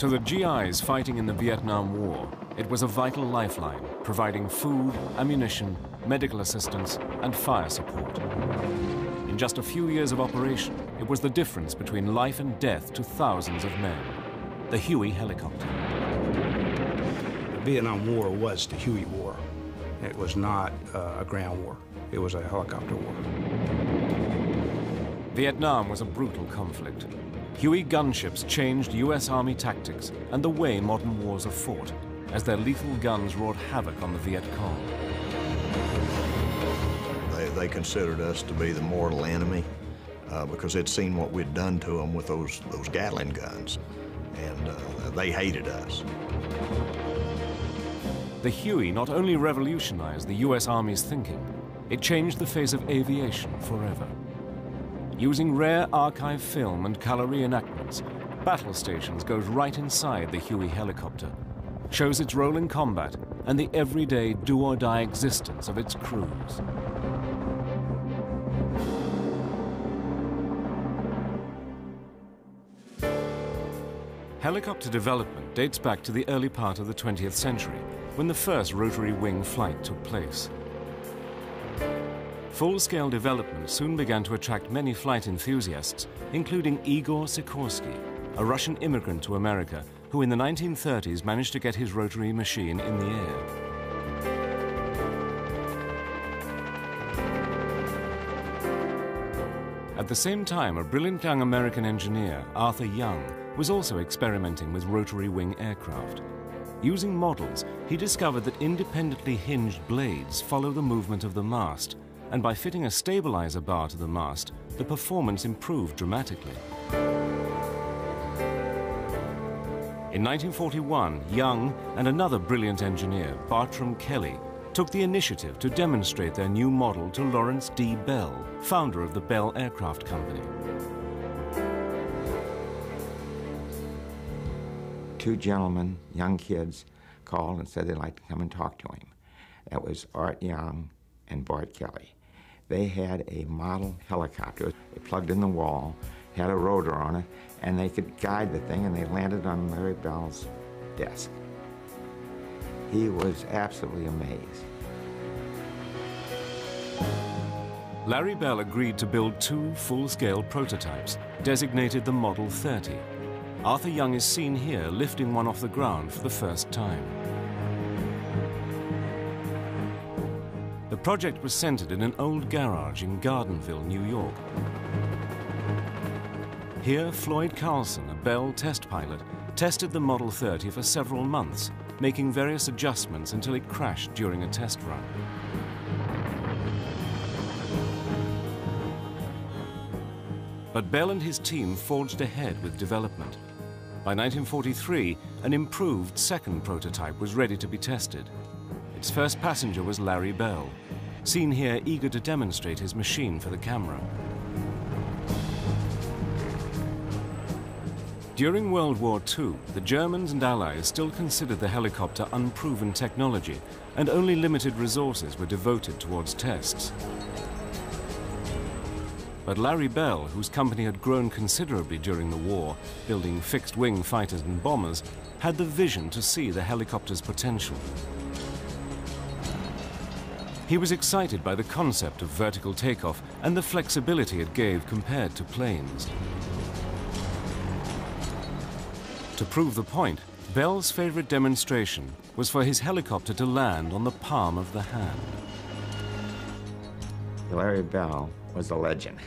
To the GIs fighting in the Vietnam War, it was a vital lifeline, providing food, ammunition, medical assistance, and fire support. In just a few years of operation, it was the difference between life and death to thousands of men. The Huey helicopter. The Vietnam War was the Huey War. It was not a ground war. It was a helicopter war. Vietnam was a brutal conflict. Huey gunships changed US Army tactics and the way modern wars are fought, as their lethal guns wrought havoc on the Viet Cong. They considered us to be the mortal enemy because they'd seen what we'd done to them with those Gatling guns, and they hated us. The Huey not only revolutionized the US Army's thinking, it changed the face of aviation forever. Using rare archive film and color reenactments, Battle Stations goes right inside the Huey helicopter, shows its role in combat and the everyday do-or-die existence of its crews. Helicopter development dates back to the early part of the 20th century, when the first rotary wing flight took place. Full-scale development soon began to attract many flight enthusiasts, including Igor Sikorsky, a Russian immigrant to America who in the 1930s managed to get his rotary machine in the air. At the same time, a brilliant young American engineer, Arthur Young, was also experimenting with rotary wing aircraft. Using models, he discovered that independently hinged blades follow the movement of the mast, and by fitting a stabilizer bar to the mast, the performance improved dramatically. In 1941, Young and another brilliant engineer, Bartram Kelly, took the initiative to demonstrate their new model to Lawrence D. Bell, founder of the Bell Aircraft Company. Two gentlemen, young kids, called and said they'd like to come and talk to him. That was Art Young and Bart Kelly. They had a model helicopter. They plugged in the wall, had a rotor on it, and they could guide the thing, and they landed on Larry Bell's desk. He was absolutely amazed. Larry Bell agreed to build two full-scale prototypes, designated the Model 30. Arthur Young is seen here lifting one off the ground for the first time. The project was centered in an old garage in Gardenville, New York. Here, Floyd Carlson, a Bell test pilot, tested the Model 30 for several months, making various adjustments until it crashed during a test run. But Bell and his team forged ahead with development. By 1943, an improved second prototype was ready to be tested. Its first passenger was Larry Bell, seen here eager to demonstrate his machine for the camera. During World War II, the Germans and Allies still considered the helicopter unproven technology, and only limited resources were devoted towards tests. But Larry Bell, whose company had grown considerably during the war, building fixed-wing fighters and bombers, had the vision to see the helicopter's potential. He was excited by the concept of vertical takeoff and the flexibility it gave compared to planes. To prove the point, Bell's favorite demonstration was for his helicopter to land on the palm of the hand. Larry Bell was a legend.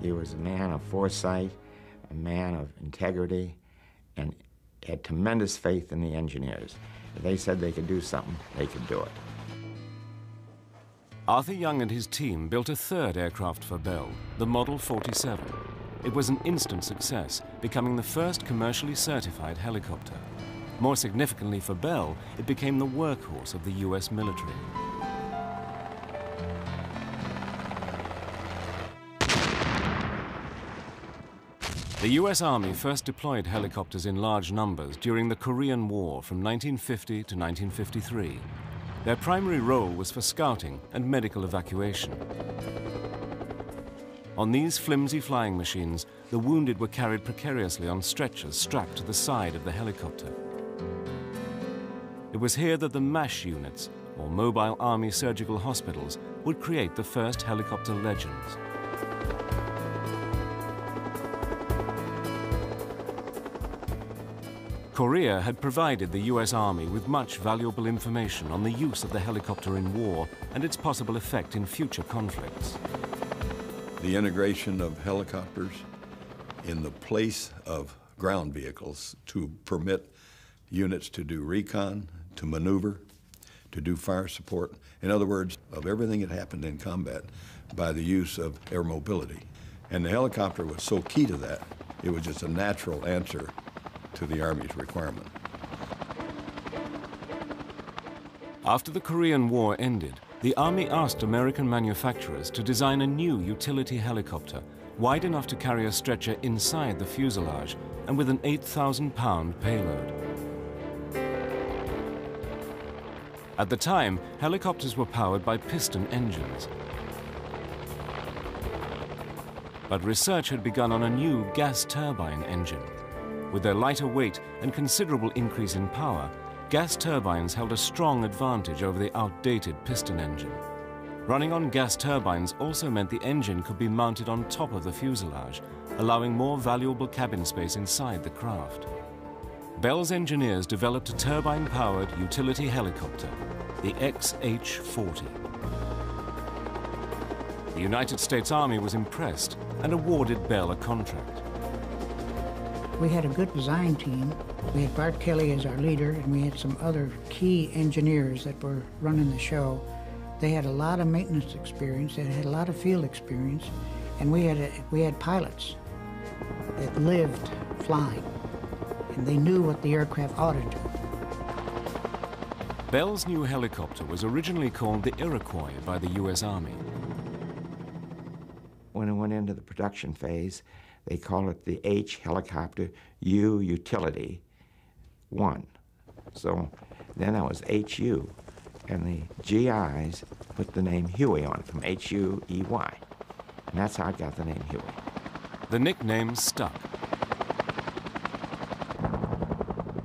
He was a man of foresight, a man of integrity, and had tremendous faith in the engineers. If they said they could do something, they could do it. Arthur Young and his team built a third aircraft for Bell, the Model 47. It was an instant success, becoming the first commercially certified helicopter. More significantly for Bell, it became the workhorse of the US military. The US Army first deployed helicopters in large numbers during the Korean War from 1950 to 1953. Their primary role was for scouting and medical evacuation. On these flimsy flying machines, the wounded were carried precariously on stretchers strapped to the side of the helicopter. It was here that the MASH units, or Mobile Army Surgical Hospitals, would create the first helicopter legends. Korea had provided the US Army with much valuable information on the use of the helicopter in war and its possible effect in future conflicts. The integration of helicopters in the place of ground vehicles to permit units to do recon, to maneuver, to do fire support. In other words, of everything that happened in combat by the use of air mobility. And the helicopter was so key to that, it was just a natural answer to the Army's requirement. After the Korean War ended, the Army asked American manufacturers to design a new utility helicopter wide enough to carry a stretcher inside the fuselage and with an 8,000-pound payload. At the time, helicopters were powered by piston engines. But research had begun on a new gas turbine engine. With their lighter weight and considerable increase in power, gas turbines held a strong advantage over the outdated piston engine. Running on gas turbines also meant the engine could be mounted on top of the fuselage, allowing more valuable cabin space inside the craft. Bell's engineers developed a turbine-powered utility helicopter, the XH-40. The United States Army was impressed and awarded Bell a contract. We had a good design team. We had Bart Kelly as our leader, and we had some other key engineers that were running the show. They had a lot of maintenance experience, they had a lot of field experience, and we had pilots that lived flying, and they knew what the aircraft ought to do. Bell's new helicopter was originally called the Iroquois by the U.S. Army. When it went into the production phase, they called it the H helicopter U utility 1. So then that was HU, and the GIs put the name Huey on it from H-U-E-Y, and that's how I got the name Huey. The nickname stuck.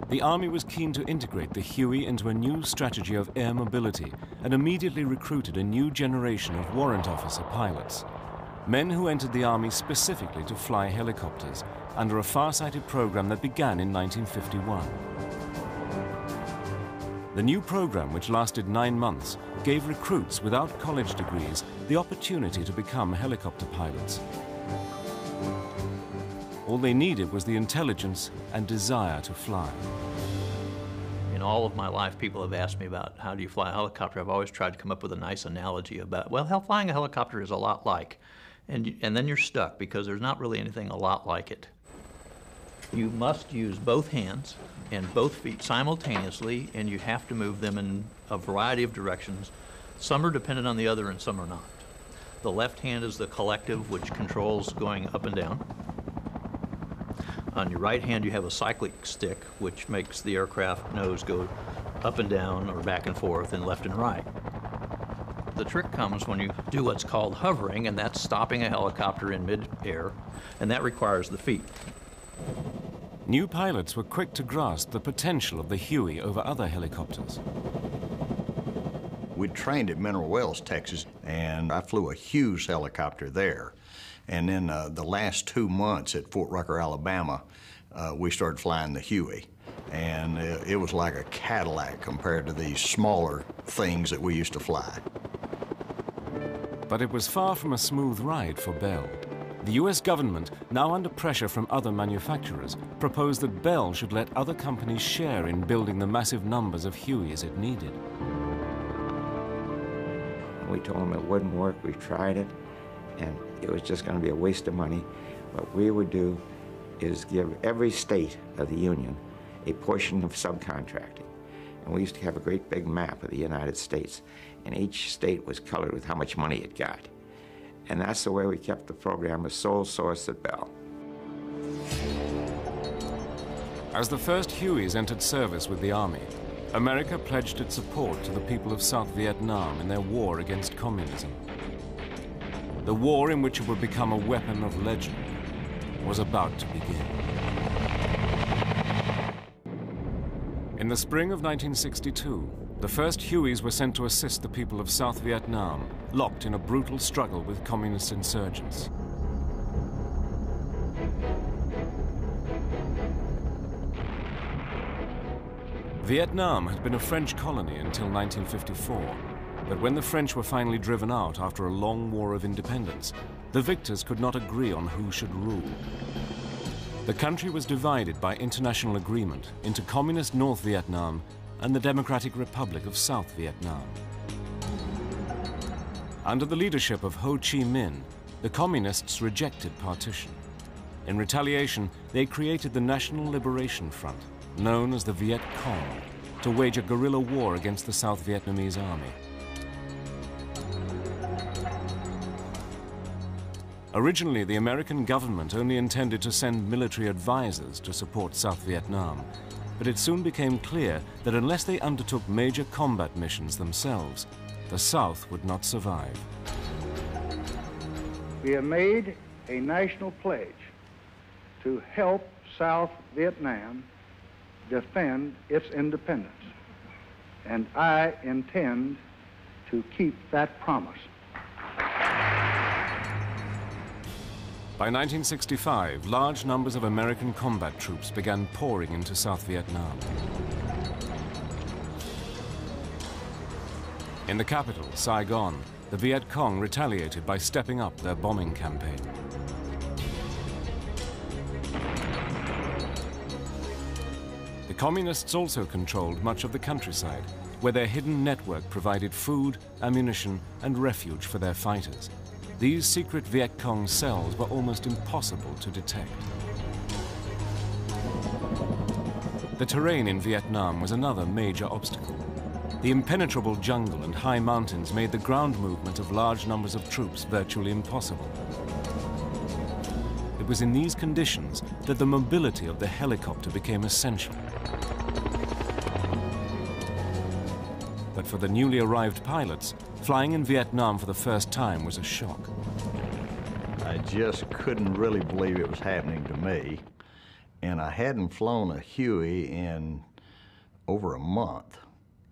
The Army was keen to integrate the Huey into a new strategy of air mobility and immediately recruited a new generation of warrant officer pilots. Men who entered the Army specifically to fly helicopters under a far-sighted program that began in 1951. The new program, which lasted 9 months, gave recruits without college degrees the opportunity to become helicopter pilots. All they needed was the intelligence and desire to fly. In all of my life, people have asked me about how do you fly a helicopter. I've always tried to come up with a nice analogy about, well, flying a helicopter is a lot like. And then you're stuck because there's not really anything a lot like it. You must use both hands and both feet simultaneously, and you have to move them in a variety of directions. Some are dependent on the other and some are not. The left hand is the collective, which controls going up and down. On your right hand, you have a cyclic stick, which makes the aircraft nose go up and down or back and forth and left and right. The trick comes when you do what's called hovering, and that's stopping a helicopter in mid-air, and that requires the feet. New pilots were quick to grasp the potential of the Huey over other helicopters. We'd trained at Mineral Wells, Texas, and I flew a Hughes helicopter there. And then the last 2 months at Fort Rucker, Alabama, we started flying the Huey. And it was like a Cadillac compared to these smaller things that we used to fly. But it was far from a smooth ride for Bell. The US government, now under pressure from other manufacturers, proposed that Bell should let other companies share in building the massive numbers of Hueys it needed. We told them it wouldn't work. We tried it, and it was just going to be a waste of money. What we would do is give every state of the Union a portion of subcontracting. And we used to have a great big map of the United States, and each state was colored with how much money it got. And that's the way we kept the program a sole source at Bell. As the first Hueys entered service with the Army, America pledged its support to the people of South Vietnam in their war against communism. The war in which it would become a weapon of legend. was about to begin. In the spring of 1962, the first Hueys were sent to assist the people of South Vietnam, locked in a brutal struggle with communist insurgents. Vietnam had been a French colony until 1954, but when the French were finally driven out after a long war of independence, the victors could not agree on who should rule. The country was divided by international agreement into Communist North Vietnam and the Democratic Republic of South Vietnam. Under the leadership of Ho Chi Minh, the Communists rejected partition. In retaliation, they created the National Liberation Front, known as the Viet Cong, to wage a guerrilla war against the South Vietnamese army. Originally, the American government only intended to send military advisors to support South Vietnam, but it soon became clear that unless they undertook major combat missions themselves, the South would not survive. We have made a national pledge to help South Vietnam defend its independence, and I intend to keep that promise. By 1965, large numbers of American combat troops began pouring into South Vietnam. In the capital, Saigon, the Viet Cong retaliated by stepping up their bombing campaign. The Communists also controlled much of the countryside, where their hidden network provided food, ammunition, and refuge for their fighters. These secret Viet Cong cells were almost impossible to detect. The terrain in Vietnam was another major obstacle. The impenetrable jungle and high mountains made the ground movement of large numbers of troops virtually impossible. It was in these conditions that the mobility of the helicopter became essential. But for the newly arrived pilots, flying in Vietnam for the first time was a shock. I just couldn't really believe it was happening to me. And I hadn't flown a Huey in over a month.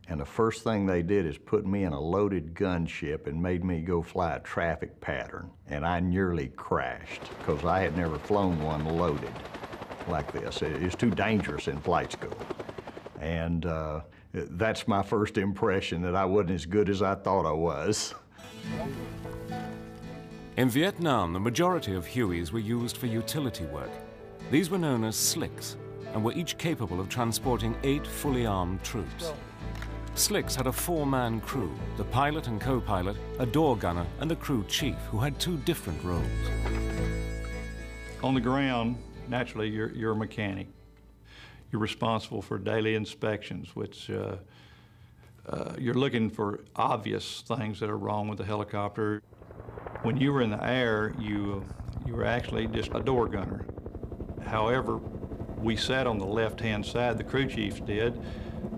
And the first thing they did is put me in a loaded gunship and made me go fly a traffic pattern. And I nearly crashed because I had never flown one loaded like this. It was too dangerous in flight school. And that's my first impression, that I wasn't as good as I thought I was. In Vietnam, the majority of Hueys were used for utility work. These were known as slicks and were each capable of transporting 8 fully armed troops. Slicks had a 4-man crew, the pilot and co-pilot, a door gunner, and the crew chief, who had 2 different roles. On the ground, naturally, you're a mechanic. You're responsible for daily inspections, which you're looking for obvious things that are wrong with the helicopter. When you were in the air, you were actually just a door gunner. However, we sat on the left-hand side, the crew chiefs did,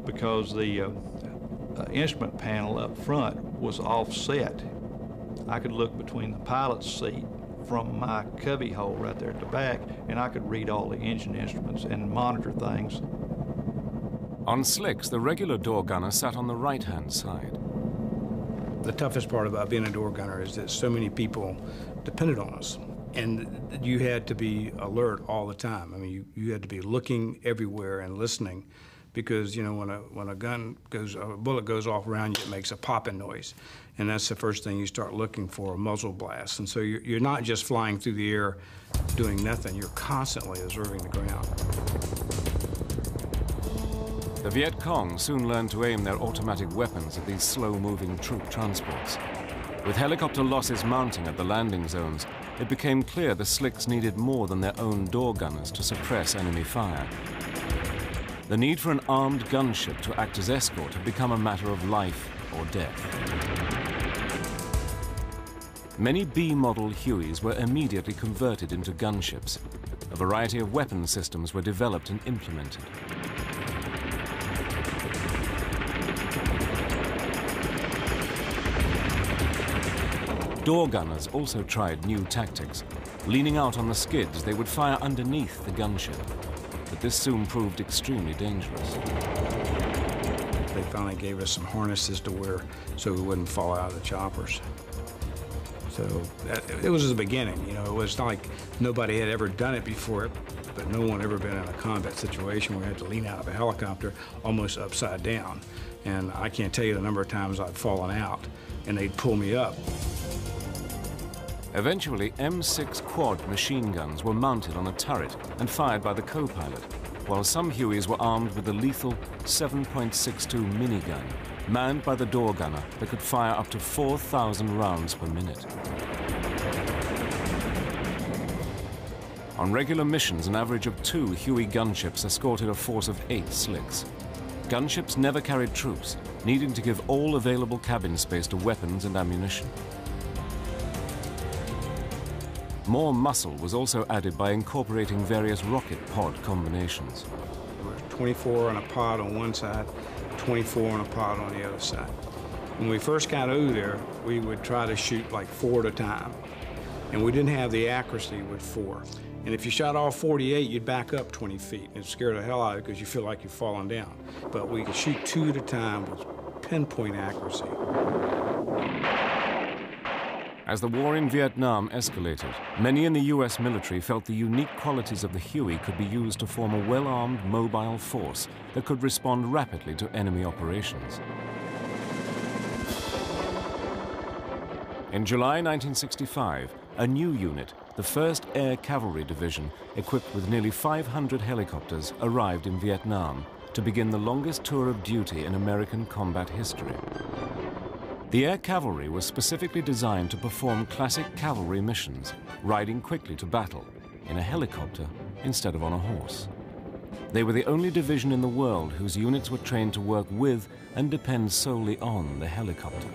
because the instrument panel up front was offset. I could look between the pilot's seat from my cubby hole right there at the back, and I could read all the engine instruments and monitor things. On slicks, the regular door gunner sat on the right-hand side. The toughest part about being a door gunner is that so many people depended on us. And you had to be alert all the time. I mean, you had to be looking everywhere and listening, because, you know, when a bullet goes off around you, it makes a popping noise. And that's the first thing you start looking for, a muzzle blast. And so you're not just flying through the air doing nothing, you're constantly observing the ground. The Viet Cong soon learned to aim their automatic weapons at these slow-moving troop transports. With helicopter losses mounting at the landing zones, it became clear the slicks needed more than their own door gunners to suppress enemy fire. The need for an armed gunship to act as escort had become a matter of life or death. Many B-model Hueys were immediately converted into gunships. A variety of weapon systems were developed and implemented. Door gunners also tried new tactics. Leaning out on the skids, they would fire underneath the gunship. But this soon proved extremely dangerous. They finally gave us some harnesses to wear so we wouldn't fall out of the choppers. So it was the beginning, you know. It was not like nobody had ever done it before, but no one ever been in a combat situation where you had to lean out of a helicopter almost upside down. And I can't tell you the number of times I'd fallen out and they'd pull me up. Eventually, M6 quad machine guns were mounted on a turret and fired by the co-pilot, while some Hueys were armed with the lethal 7.62 minigun, manned by the door gunner that could fire up to 4,000 rounds per minute. On regular missions, an average of 2 Huey gunships escorted a force of 8 slicks. Gunships never carried troops, needing to give all available cabin space to weapons and ammunition. More muscle was also added by incorporating various rocket pod combinations. There were 24 on a pod on one side, 24 on a pod on the other side. When we first got over there, we would try to shoot like 4 at a time. And we didn't have the accuracy with 4. And if you shot all 48, you'd back up 20 feet. It scared the hell out of you because you feel like you're falling down. But we could shoot 2 at a time with pinpoint accuracy. As the war in Vietnam escalated, many in the US military felt the unique qualities of the Huey could be used to form a well-armed mobile force that could respond rapidly to enemy operations. In July 1965, a new unit, the 1st Air Cavalry Division, equipped with nearly 500 helicopters, arrived in Vietnam to begin the longest tour of duty in American combat history. The Air Cavalry was specifically designed to perform classic cavalry missions, riding quickly to battle in a helicopter instead of on a horse. They were the only division in the world whose units were trained to work with and depend solely on the helicopter.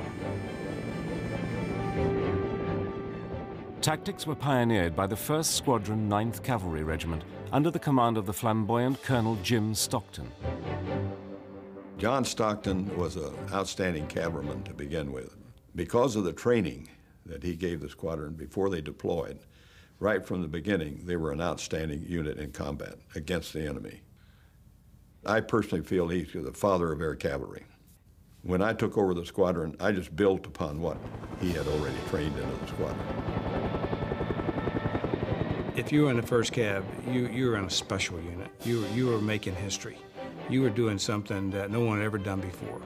Tactics were pioneered by the 1st Squadron 9th Cavalry Regiment under the command of the flamboyant Colonel Jim Stockton. John Stockton was an outstanding cavalryman to begin with. Because of the training that he gave the squadron before they deployed, right from the beginning, they were an outstanding unit in combat against the enemy. I personally feel he's the father of air cavalry. When I took over the squadron, I just built upon what he had already trained into the squadron. If you were in the 1st Cav, you were in a special unit. You were making history. You were doing something that no one had ever done before.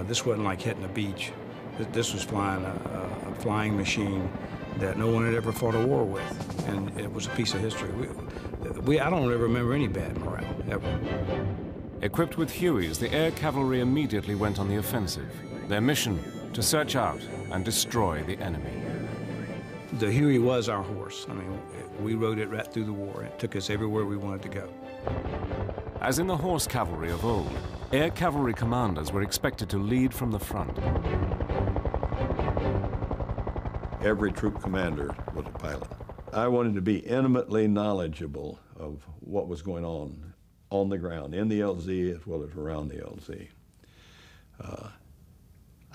This wasn't like hitting a beach. This was flying a flying machine that no one had ever fought a war with, and it was a piece of history. I don't ever remember any bad morale, ever. Equipped with Hueys, the Air Cavalry immediately went on the offensive. Their mission, to search out and destroy the enemy. The Huey was our horse. I mean, we rode it right through the war. It took us everywhere we wanted to go. As in the horse cavalry of old, air cavalry commanders were expected to lead from the front. Every troop commander was a pilot. I wanted to be intimately knowledgeable of what was going on the ground, in the LZ as well as around the LZ.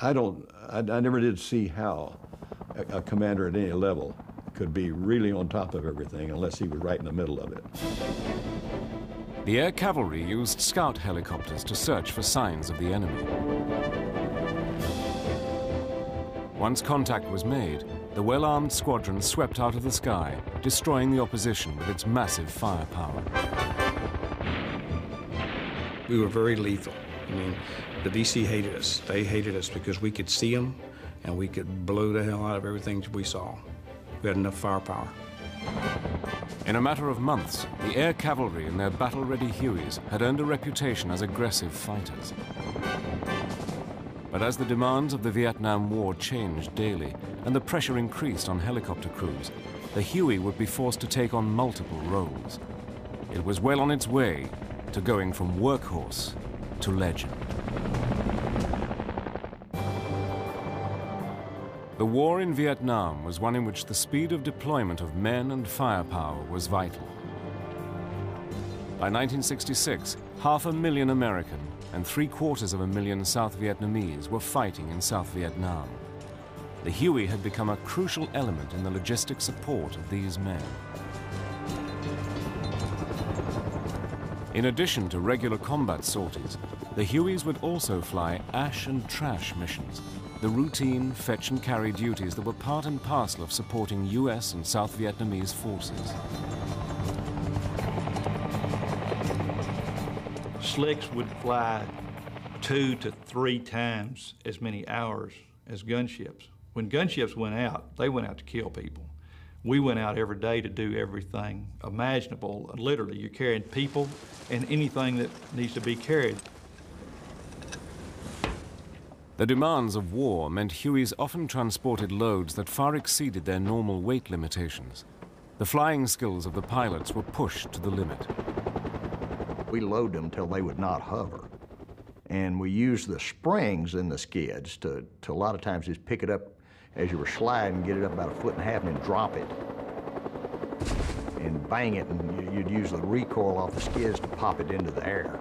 I never did see how a commander at any level could be really on top of everything unless he was right in the middle of it. The air cavalry used scout helicopters to search for signs of the enemy. Once contact was made, the well-armed squadron swept out of the sky, destroying the opposition with its massive firepower. We were very lethal. I mean, the VC hated us. They hated us because we could see them and we could blow the hell out of everything we saw. We had enough firepower. In a matter of months, the air cavalry and their battle-ready Hueys had earned a reputation as aggressive fighters. But as the demands of the Vietnam War changed daily and the pressure increased on helicopter crews, the Huey would be forced to take on multiple roles. It was well on its way to going from workhorse to legend. The war in Vietnam was one in which the speed of deployment of men and firepower was vital. By 1966, 500,000 American and 750,000 South Vietnamese were fighting in South Vietnam. the Huey had become a crucial element in the logistic support of these men. In addition to regular combat sorties, the Hueys would also fly ash and trash missions, the routine fetch and carry duties that were part and parcel of supporting US and South Vietnamese forces. Slicks would fly 2 to 3 times as many hours as gunships. When gunships went out, they went out to kill people. We went out every day to do everything imaginable. Literally, you're carrying people and anything that needs to be carried. The demands of war meant Hueys often transported loads that far exceeded their normal weight limitations. The flying skills of the pilots were pushed to the limit. We load them till they would not hover. And we use the springs in the skids to a lot of times just pick it up as you were sliding, get it up about 1.5 feet and then drop it. And bang it, and you'd use the recoil off the skids to pop it into the air.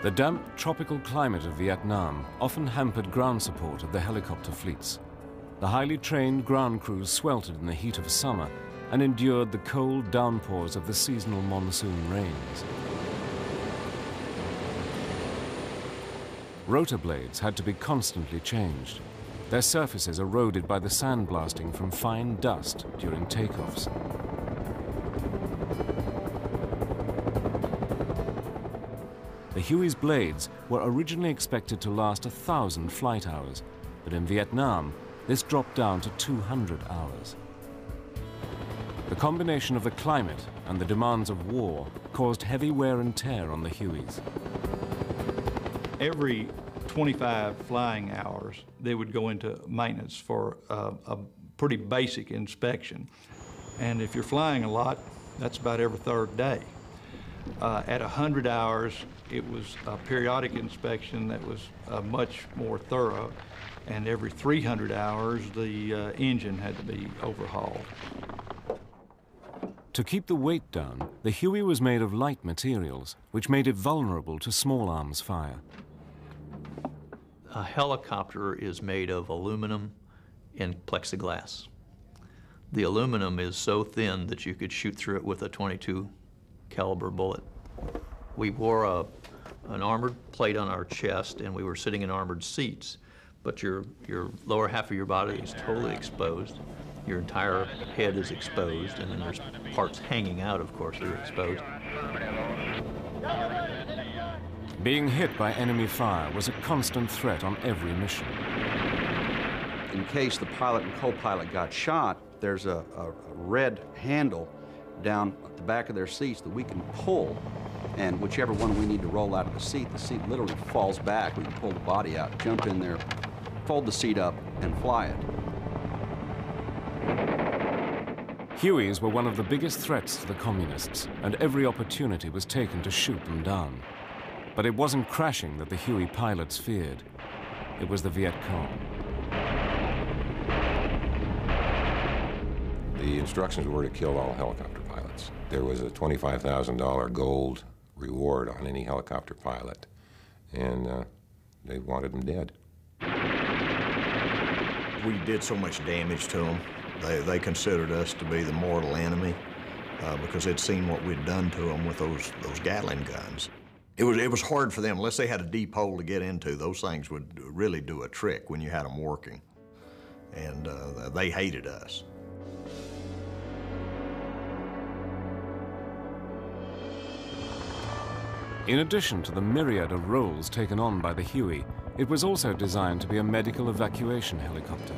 The damp, tropical climate of Vietnam often hampered ground support of the helicopter fleets. The highly trained ground crews sweltered in the heat of summer and endured the cold downpours of the seasonal monsoon rains. Rotor blades had to be constantly changed, their surfaces eroded by the sandblasting from fine dust during takeoffs. The Huey's blades were originally expected to last 1,000 flight hours, but in Vietnam, this dropped down to 200 hours. The combination of the climate and the demands of war caused heavy wear and tear on the Hueys. Every 25 flying hours, they would go into maintenance for a pretty basic inspection. And if you're flying a lot, that's about every 3rd day. At 100 hours, it was a periodic inspection that was much more thorough. And every 300 hours, the engine had to be overhauled. To keep the weight down, the Huey was made of light materials, which made it vulnerable to small arms fire. A helicopter is made of aluminum and plexiglass. The aluminum is so thin that you could shoot through it with a .22 caliber bullet. We wore an armored plate on our chest, and we were sitting in armored seats, but your lower half of your body is totally exposed. Your entire head is exposed, and then there's parts hanging out, of course, that are exposed. Being hit by enemy fire was a constant threat on every mission. In case the pilot and co-pilot got shot, there's a red handle down at the back of their seats that we can pull, and whichever one we need to roll out of the seat literally falls back. We can pull the body out, jump in there, fold the seat up, and fly it. Hueys were one of the biggest threats to the communists, and every opportunity was taken to shoot them down. But it wasn't crashing that the Huey pilots feared. It was the Viet Cong. The instructions were to kill all helicopter pilots. There was a $25,000 gold reward on any helicopter pilot, and they wanted them dead. We did so much damage to them. They considered us to be the mortal enemy because they'd seen what we'd done to them with those Gatling guns. It was hard for them, unless they had a deep hole to get into. Those things would really do a trick when you had them working. And they hated us. In addition to the myriad of roles taken on by the Huey, it was also designed to be a medical evacuation helicopter.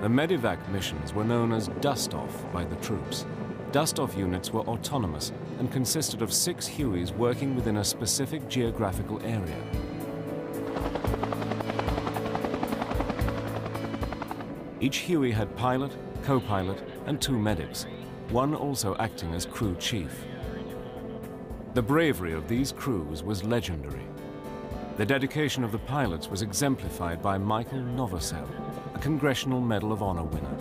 The medevac missions were known as dust-off by the troops. Dust-off units were autonomous and consisted of 6 Hueys working within a specific geographical area. Each Huey had pilot, co-pilot, and 2 medics, one also acting as crew chief. The bravery of these crews was legendary. The dedication of the pilots was exemplified by Michael Novosel, a Congressional Medal of Honor winner.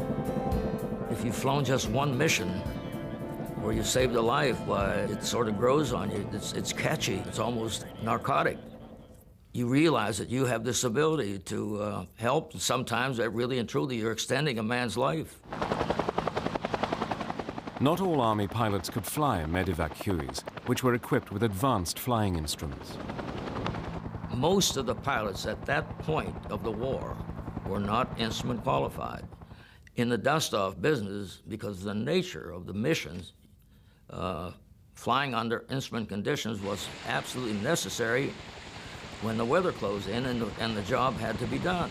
If you've flown just one mission, where you saved a life, why, it sort of grows on you. It's catchy. It's almost narcotic. You realize that you have this ability to help, and sometimes that really and truly you're extending a man's life. Not all Army pilots could fly Medevac Hueys, which were equipped with advanced flying instruments. Most of the pilots at that point of the war were not instrument qualified. In the dust-off business, because of the nature of the missions, flying under instrument conditions was absolutely necessary when the weather closed in and the job had to be done.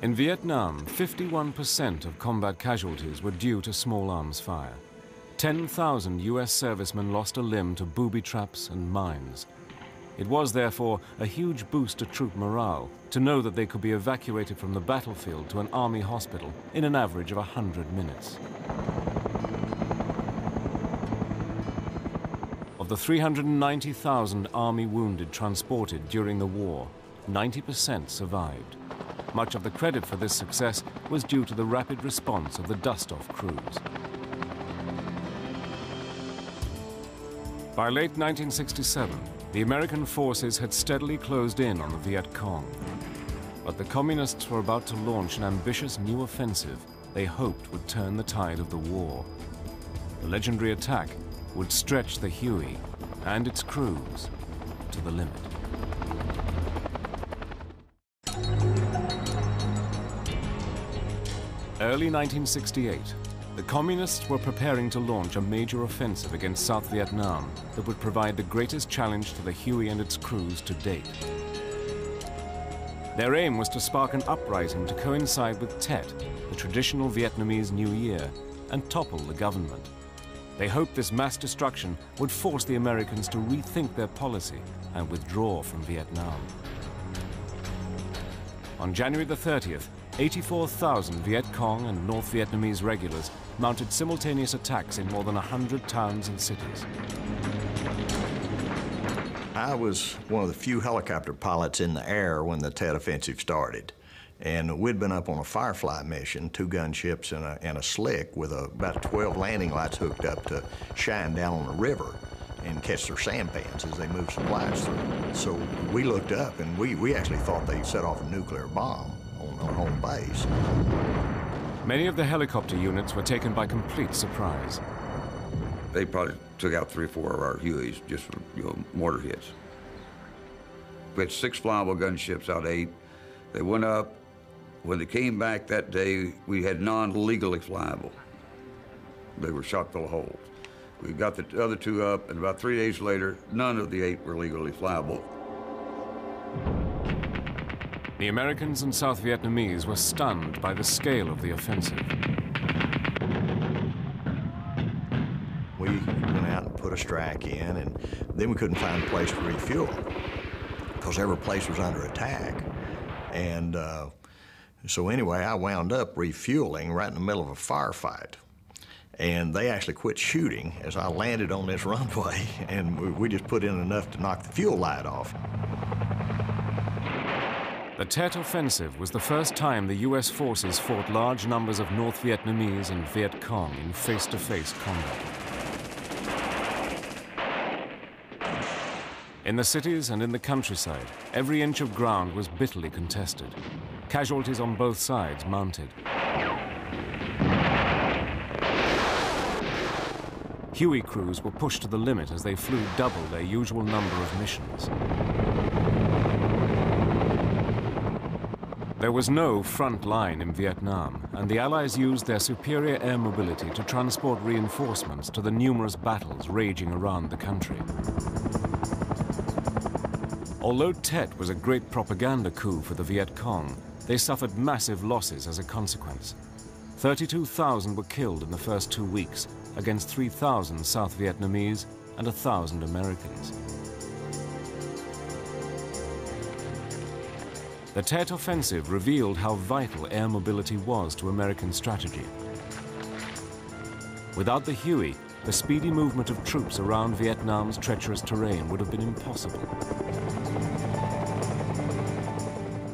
In Vietnam, 51% of combat casualties were due to small arms fire. 10,000 US servicemen lost a limb to booby traps and mines. It was, therefore, a huge boost to troop morale to know that they could be evacuated from the battlefield to an Army hospital in an average of 100 minutes. Of the 390,000 Army wounded transported during the war, 90% survived. Much of the credit for this success was due to the rapid response of the dust-off crews. By late 1967, the American forces had steadily closed in on the Viet Cong. But the Communists were about to launch an ambitious new offensive they hoped would turn the tide of the war. The legendary attack would stretch the Huey and its crews to the limit. Early 1968, the Communists were preparing to launch a major offensive against South Vietnam that would provide the greatest challenge to the Huey and its crews to date. Their aim was to spark an uprising to coincide with Tet, the traditional Vietnamese New Year, and topple the government. They hoped this mass destruction would force the Americans to rethink their policy and withdraw from Vietnam. On January the 30th, 84,000 Viet Cong and North Vietnamese regulars mounted simultaneous attacks in more than 100 towns and cities. I was one of the few helicopter pilots in the air when the Tet Offensive started. And we'd been up on a Firefly mission, 2 gunships and a slick with about 12 landing lights hooked up to shine down on the river and catch their sampans as they moved supplies through. So we looked up and we actually thought they set off a nuclear bomb on our home base. Many of the helicopter units were taken by complete surprise. They probably took out 3 or 4 of our Hueys just from mortar hits. We had 6 flyable gunships out of 8. They went up. When they came back that day, we had non-legally flyable. They were shot full of holes. We got the other 2 up, and about 3 days later, none of the 8 were legally flyable. The Americans and South Vietnamese were stunned by the scale of the offensive. We went out and put a strike in, and then we couldn't find a place to refuel because every place was under attack. And so anyway, I wound up refueling right in the middle of a firefight. And they actually quit shooting as I landed on this runway, and we just put in enough to knock the fuel light off. The Tet Offensive was the first time the US forces fought large numbers of North Vietnamese and Viet Cong in face-to-face combat. In the cities and in the countryside, every inch of ground was bitterly contested. Casualties on both sides mounted. Huey crews were pushed to the limit as they flew double their usual number of missions. There was no front line in Vietnam, and the Allies used their superior air mobility to transport reinforcements to the numerous battles raging around the country. Although Tet was a great propaganda coup for the Viet Cong, they suffered massive losses as a consequence. 32,000 were killed in the first 2 weeks, against 3,000 South Vietnamese and 1,000 Americans. The Tet Offensive revealed how vital air mobility was to American strategy. Without the Huey, the speedy movement of troops around Vietnam's treacherous terrain would have been impossible.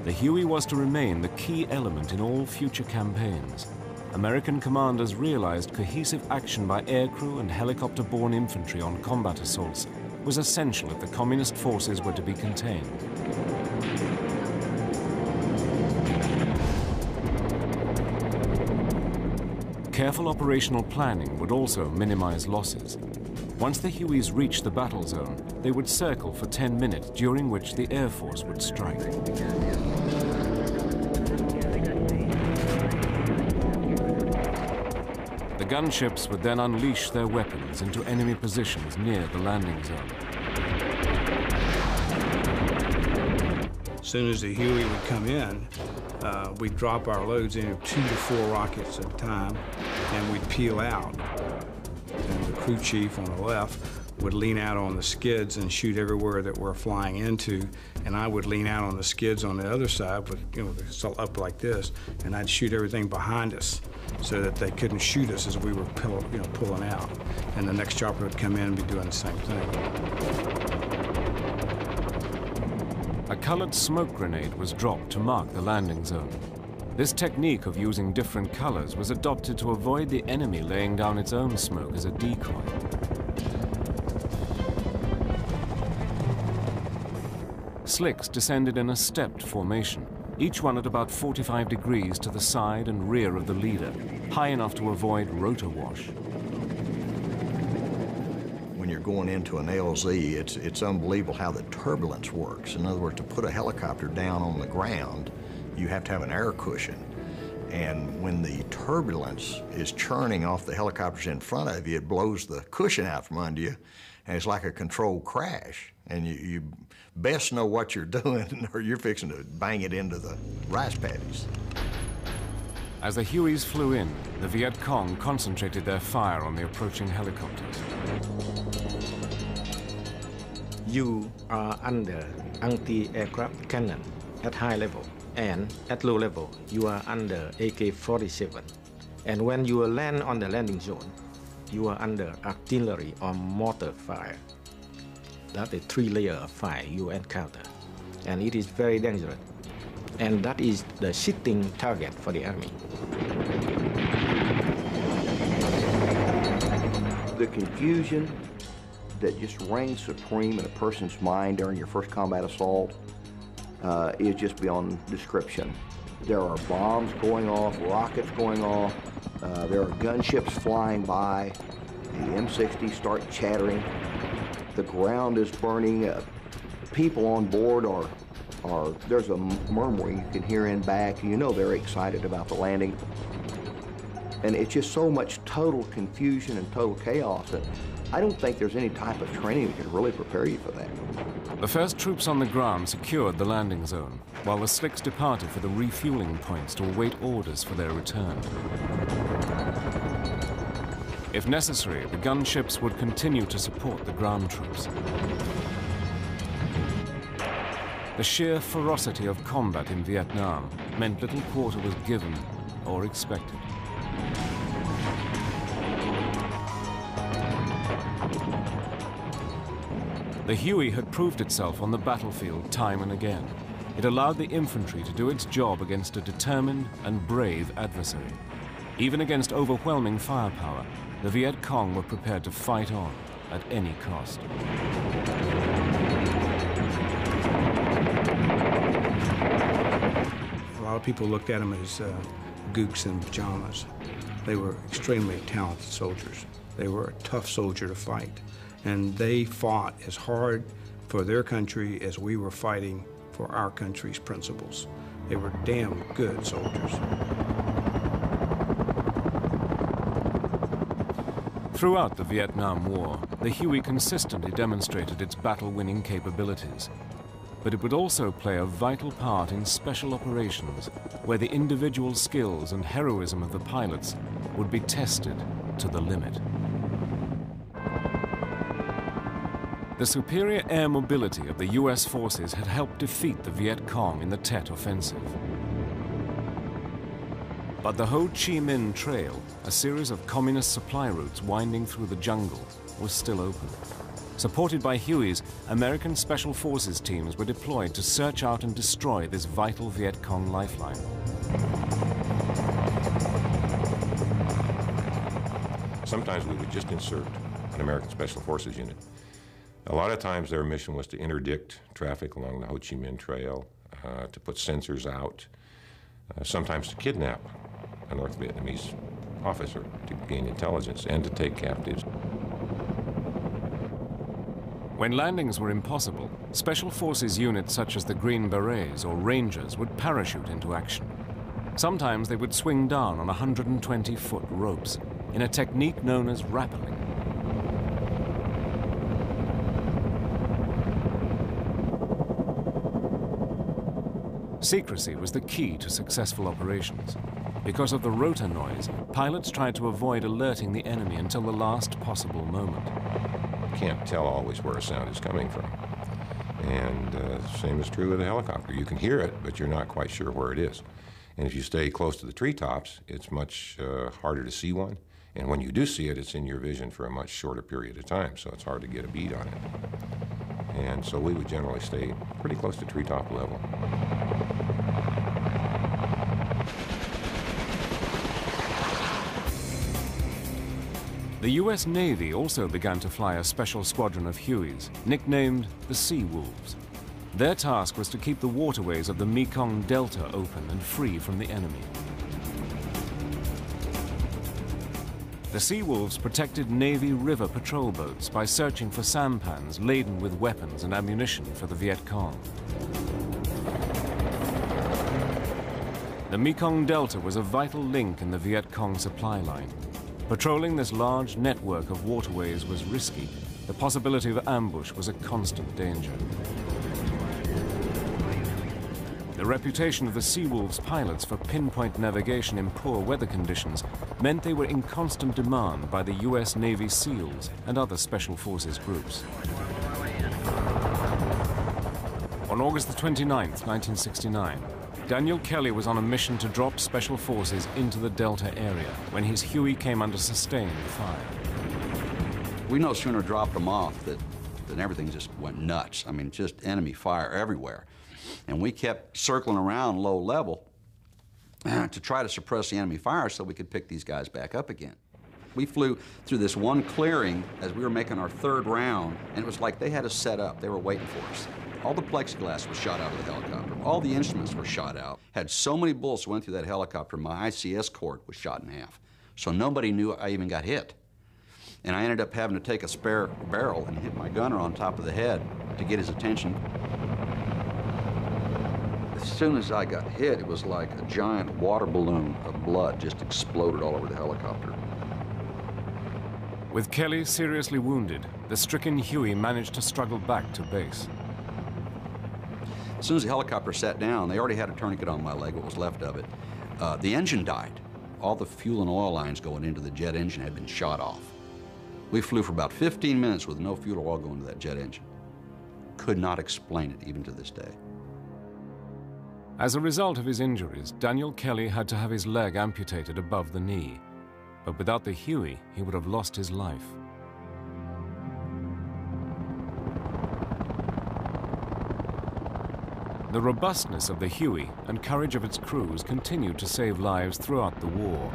The Huey was to remain the key element in all future campaigns, American commanders realized cohesive action by aircrew and helicopter-borne infantry on combat assaults was essential if the communist forces were to be contained. Careful operational planning would also minimize losses. Once the Hueys reached the battle zone, they would circle for 10 minutes, during which the Air Force would strike. The gunships would then unleash their weapons into enemy positions near the landing zone. As soon as the Huey would come in, we'd drop our loads into 2 to 4 rockets at a time, and we'd peel out. And the crew chief on the left would lean out on the skids and shoot everywhere that we're flying into, and I would lean out on the skids on the other side with, up like this, and I'd shoot everything behind us so that they couldn't shoot us as we were pulling out. And the next chopper would come in and be doing the same thing. A colored smoke grenade was dropped to mark the landing zone. This technique of using different colors was adopted to avoid the enemy laying down its own smoke as a decoy. Slicks descended in a stepped formation, each one at about 45 degrees to the side and rear of the leader, high enough to avoid rotor wash. When you're going into an LZ, it's unbelievable how the turbulence works. In other words, to put a helicopter down on the ground, you have to have an air cushion. And when the turbulence is churning off the helicopters in front of you, it blows the cushion out from under you, and it's like a controlled crash. And you best know what you're doing, or you're fixing to bang it into the rice paddies. As the Hueys flew in, the Viet Cong concentrated their fire on the approaching helicopters. You are under anti-aircraft cannon at high level, and at low level, you are under AK-47. And when you land on the landing zone, you are under artillery or mortar fire. That's a 3-layer of fire you encounter, and it is very dangerous. And that is the sitting target for the enemy. The confusion that just reigns supreme in a person's mind during your first combat assault is just beyond description. There are bombs going off, rockets going off, there are gunships flying by, the M60s start chattering, the ground is burning, people on board are there's a murmuring you can hear in back, and you know they're excited about the landing. And it's just so much total confusion and total chaos that I don't think there's any type of training that can really prepare you for that. The first troops on the ground secured the landing zone, while the Slicks departed for the refueling points to await orders for their return. If necessary, the gunships would continue to support the ground troops. The sheer ferocity of combat in Vietnam meant little quarter was given or expected. The Huey had proved itself on the battlefield time and again. It allowed the infantry to do its job against a determined and brave adversary. Even against overwhelming firepower, the Viet Cong were prepared to fight on at any cost. A lot of people looked at them as gooks in pajamas. They were extremely talented soldiers. They were a tough soldier to fight. And they fought as hard for their country as we were fighting for our country's principles. They were damn good soldiers. Throughout the Vietnam War, the Huey consistently demonstrated its battle-winning capabilities. But it would also play a vital part in special operations, where the individual skills and heroism of the pilots would be tested to the limit. The superior air mobility of the U.S. forces had helped defeat the Viet Cong in the Tet Offensive. But the Ho Chi Minh Trail, a series of communist supply routes winding through the jungle, was still open. Supported by Hueys, American Special Forces teams were deployed to search out and destroy this vital Viet Cong lifeline. Sometimes we would just insert an American Special Forces unit. A lot of times their mission was to interdict traffic along the Ho Chi Minh Trail, to put sensors out, sometimes to kidnap a North Vietnamese officer to gain intelligence and to take captives. When landings were impossible, Special Forces units such as the Green Berets or Rangers would parachute into action. Sometimes they would swing down on 120-foot ropes in a technique known as rappelling. Secrecy was the key to successful operations. Because of the rotor noise, pilots tried to avoid alerting the enemy until the last possible moment. You can't tell always where a sound is coming from. And same is true with a helicopter. You can hear it, but you're not quite sure where it is. And if you stay close to the treetops, it's much harder to see one. And when you do see it, it's in your vision for a much shorter period of time, so it's hard to get a bead on it. And so we would generally stay pretty close to treetop level. The U.S. Navy also began to fly a special squadron of Hueys, nicknamed the Sea Wolves. Their task was to keep the waterways of the Mekong Delta open and free from the enemy. The Sea Wolves protected Navy river patrol boats by searching for sampans laden with weapons and ammunition for the Viet Cong. The Mekong Delta was a vital link in the Viet Cong supply line. Patrolling this large network of waterways was risky. The possibility of ambush was a constant danger. The reputation of the Sea Wolves pilots for pinpoint navigation in poor weather conditions meant they were in constant demand by the U.S. Navy SEALs and other Special Forces groups. On August the 29th, 1969, Daniel Kelly was on a mission to drop Special Forces into the Delta area when his Huey came under sustained fire. We no sooner dropped them off than everything just went nuts. I mean, just enemy fire everywhere. And we kept circling around low level to try to suppress the enemy fire so we could pick these guys back up again. We flew through this one clearing as we were making our third round, and it was like they had us set up. They were waiting for us. All the plexiglass was shot out of the helicopter. All the instruments were shot out. Had so many bullets went through that helicopter, my ICS cord was shot in half. So nobody knew I even got hit. And I ended up having to take a spare barrel and hit my gunner on top of the head to get his attention. As soon as I got hit, it was like a giant water balloon of blood just exploded all over the helicopter. With Kelly seriously wounded, the stricken Huey managed to struggle back to base. As soon as the helicopter sat down, they already had a tourniquet on my leg, what was left of it. The engine died. All the fuel and oil lines going into the jet engine had been shot off. We flew for about 15 minutes with no fuel or oil going to that jet engine. Could not explain it even to this day. As a result of his injuries, Daniel Kelly had to have his leg amputated above the knee. But without the Huey, he would have lost his life. The robustness of the Huey and courage of its crews continued to save lives throughout the war.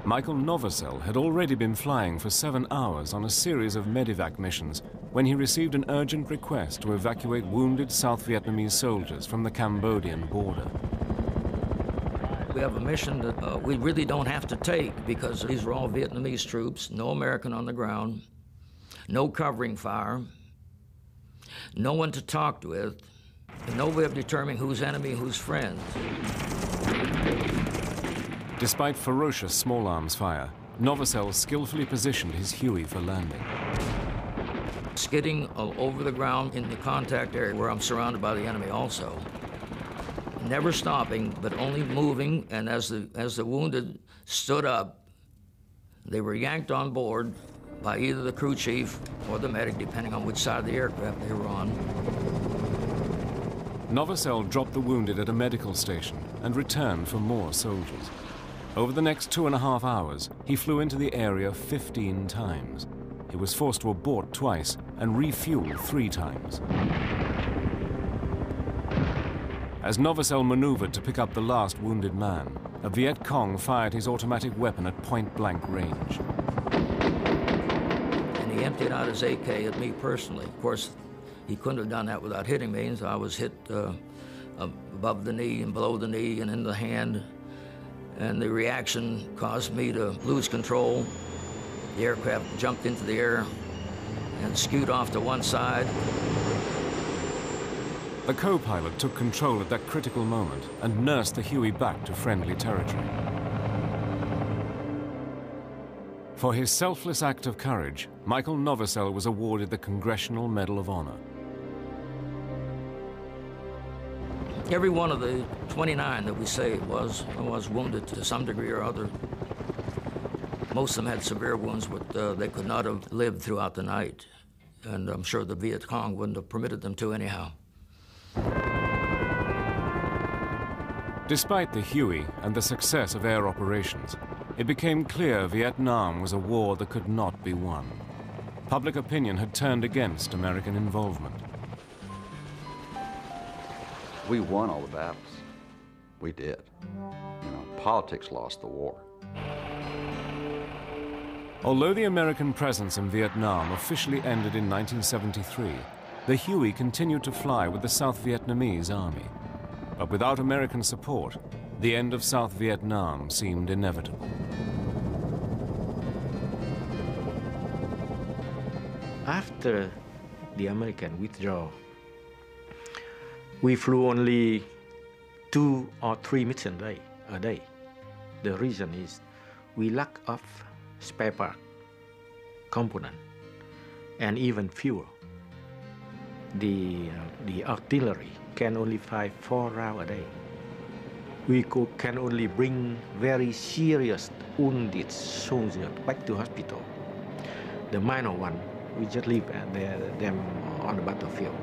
Michael Novosel had already been flying for 7 hours on a series of medevac missions when he received an urgent request to evacuate wounded South Vietnamese soldiers from the Cambodian border. We have a mission that we really don't have to take because these are all Vietnamese troops, no American on the ground, no covering fire, no one to talk with, and no way of determining who's enemy, who's friend. Despite ferocious small arms fire, Novosel skillfully positioned his Huey for landing. Skidding over the ground in the contact area where I'm surrounded by the enemy also. Never stopping, but only moving, and as the wounded stood up, they were yanked on board by either the crew chief or the medic, depending on which side of the aircraft they were on. Novosel dropped the wounded at a medical station and returned for more soldiers. Over the next 2.5 hours, he flew into the area 15 times. He was forced to abort twice and refuel 3 times. As Novosel maneuvered to pick up the last wounded man, a Viet Cong fired his automatic weapon at point-blank range. And he emptied out his AK at me personally. Of course, he couldn't have done that without hitting me, and so I was hit above the knee and below the knee and in the hand. And the reaction caused me to lose control. The aircraft jumped into the air and skewed off to one side. The co-pilot took control at that critical moment and nursed the Huey back to friendly territory. For his selfless act of courage, Michael Novosel was awarded the Congressional Medal of Honor. Every one of the 29 that we saved was wounded to some degree or other. Most of them had severe wounds, but they could not have lived throughout the night. And I'm sure the Viet Cong wouldn't have permitted them to anyhow. Despite the Huey and the success of air operations, it became clear Vietnam was a war that could not be won. Public opinion had turned against American involvement. We won all the battles. We did. You know, politics lost the war. Although the American presence in Vietnam officially ended in 1973, the Huey continued to fly with the South Vietnamese Army. But without American support, the end of South Vietnam seemed inevitable. After the American withdrawal, we flew only 2 or 3 missions a day. The reason is we lack of spare part, component, and even fuel. The artillery can only fire 4 rounds a day. We can only bring very serious wounded soldiers back to hospital. The minor one, we just leave them on the battlefield.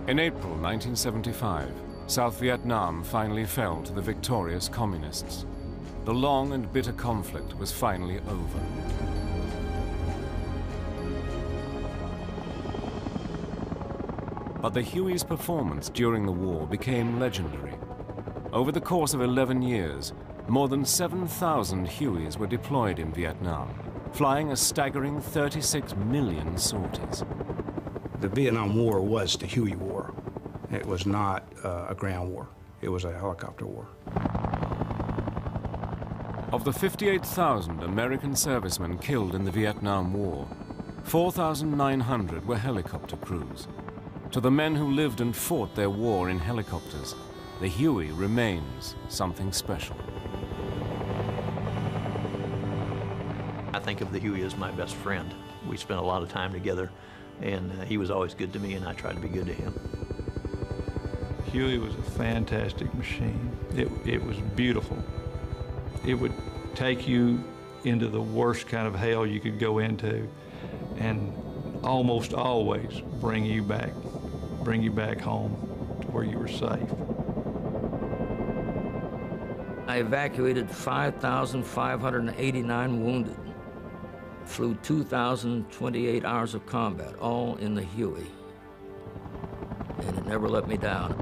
In April 1975, South Vietnam finally fell to the victorious communists. The long and bitter conflict was finally over. But the Huey's performance during the war became legendary. Over the course of 11 years, more than 7,000 Hueys were deployed in Vietnam, flying a staggering 36 million sorties. The Vietnam War was the Huey War. It was not a ground war. It was a helicopter war. Of the 58,000 American servicemen killed in the Vietnam War, 4,900 were helicopter crews. To the men who lived and fought their war in helicopters, the Huey remains something special. I think of the Huey as my best friend. We spent a lot of time together, and he was always good to me, and I tried to be good to him. Huey was a fantastic machine. It was beautiful. It would take you into the worst kind of hell you could go into, and almost always bring you back home to where you were safe. I evacuated 5,589 wounded, flew 2,028 hours of combat, all in the Huey, and it never let me down.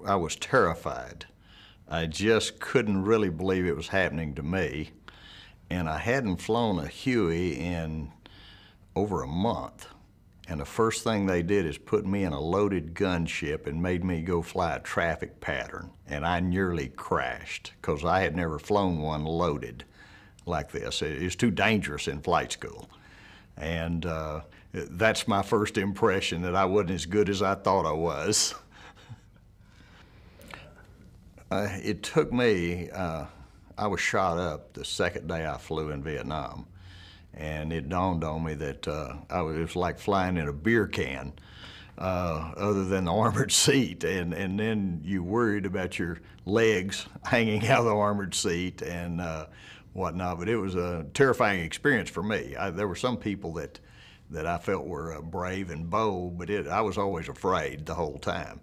I was terrified. I just couldn't really believe it was happening to me. And I hadn't flown a Huey in over a month. And the first thing they did is put me in a loaded gunship and made me go fly a traffic pattern. And I nearly crashed because I had never flown one loaded like this. It was too dangerous in flight school. And that's my first impression, that I wasn't as good as I thought I was. It took me, I was shot up the second day I flew in Vietnam. And it dawned on me that it was like flying in a beer can, other than the armored seat. And then you worried about your legs hanging out of the armored seat and whatnot. But it was a terrifying experience for me. There were some people that I felt were brave and bold, but I was always afraid the whole time.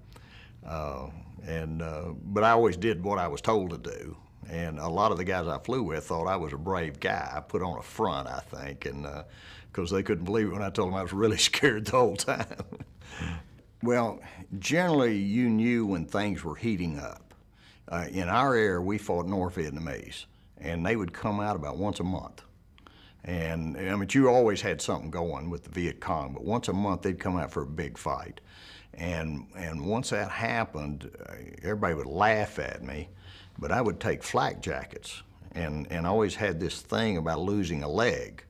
But I always did what I was told to do. And a lot of the guys I flew with thought I was a brave guy. I put on a front, I think, and because they couldn't believe it when I told them I was really scared the whole time. Well, generally you knew when things were heating up. In our area, we fought North Vietnamese, and they would come out about once a month. And I mean, you always had something going with the Viet Cong, but once a month they'd come out for a big fight. And once that happened, everybody would laugh at me. But I would take flak jackets, and I always had this thing about losing a leg.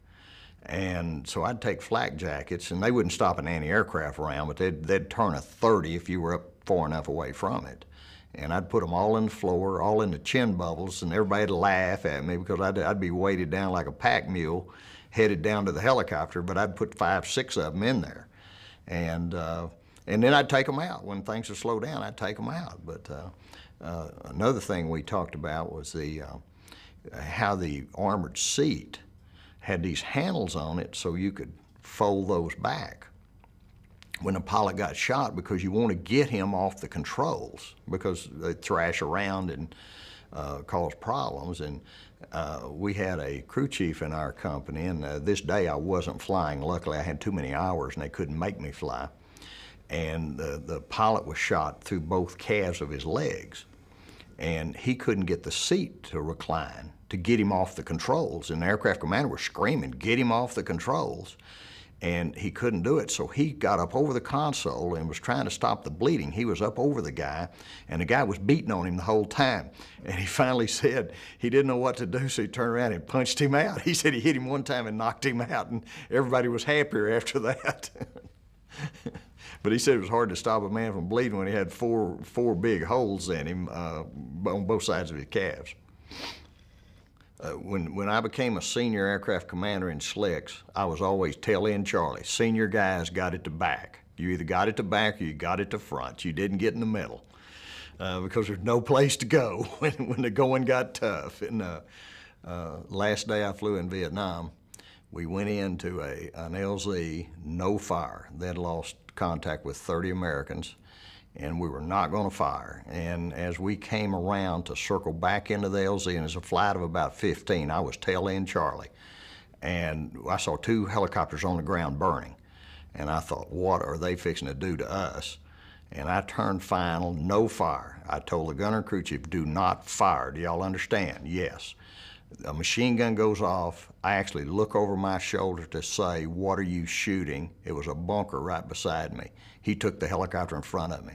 And so I'd take flak jackets, and they wouldn't stop an anti-aircraft round, but they'd turn a 30 if you were up far enough away from it. And I'd put them all in the floor, all in the chin bubbles, and everybody'd laugh at me because I'd be weighted down like a pack mule, headed down to the helicopter, but I'd put 5, 6 of them in there. And then I'd take them out. When things would slow down, I'd take them out. But another thing we talked about was how the armored seat had these handles on it so you could fold those back when a pilot got shot, because you want to get him off the controls because they thrash around and cause problems. And we had a crew chief in our company, and this day I wasn't flying. Luckily, I had too many hours and they couldn't make me fly. And the pilot was shot through both calves of his legs. And he couldn't get the seat to recline to get him off the controls. And the aircraft commander was screaming, "Get him off the controls." And he couldn't do it, so he got up over the console and was trying to stop the bleeding. He was up over the guy, and the guy was beating on him the whole time. And he finally said he didn't know what to do, so he turned around and punched him out. He said he hit him one time and knocked him out, and everybody was happier after that. But he said it was hard to stop a man from bleeding when he had four big holes in him on both sides of his calves. When I became a senior aircraft commander in slicks, I was always tail end Charlie. Senior guys got it to back. You either got it to back or you got it to front. You didn't get in the middle because there's no place to go when the going got tough. And last day I flew in Vietnam, we went into an LZ, no fire. They'd lost contact with 30 Americans, and we were not going to fire. And as we came around to circle back into the LZ, and it's a flight of about 15, I was tail end Charlie. And I saw 2 helicopters on the ground burning. And I thought, what are they fixing to do to us? And I turned final, no fire. I told the gunner and crew chief, do not fire. Do y'all understand? Yes. A machine gun goes off. I actually look over my shoulder to say, what are you shooting? It was a bunker right beside me. He took the helicopter in front of me.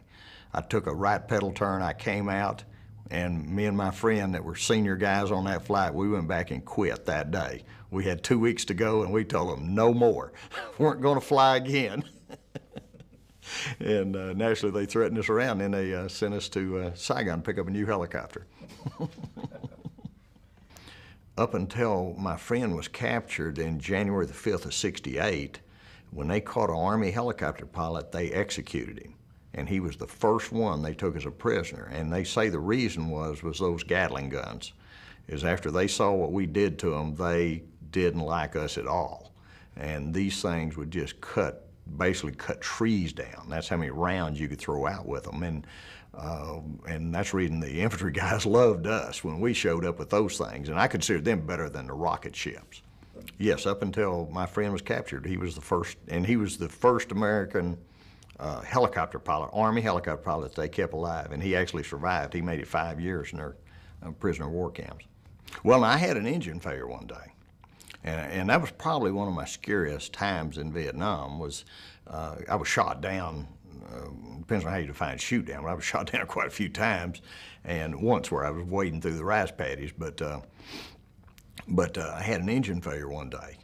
I took a right pedal turn, I came out, and me and my friend that were senior guys on that flight, we went back and quit that day. We had 2 weeks to go, and we told them no more. Weren't going to fly again. And naturally, they threatened us around, and they sent us to Saigon to pick up a new helicopter. Up until my friend was captured in January the 5th of '68, when they caught an Army helicopter pilot, they executed him. And he was the first one they took as a prisoner. And they say the reason was those Gatling guns. Is after they saw what we did to them, they didn't like us at all. And these things would just basically cut trees down. That's how many rounds you could throw out with them. And that's the reason the infantry guys loved us when we showed up with those things. And I considered them better than the rocket ships. Yes, up until my friend was captured, he was the first, and he was the first American helicopter pilot, Army helicopter pilot that they kept alive. And he actually survived. He made it 5 years in their prisoner of war camps. Well, I had an engine failure one day, and that was probably one of my scariest times in Vietnam. I was shot down. Depends on how you define shoot down, but I was shot down quite a few times, and once where I was wading through the rice paddies. But I had an engine failure one day,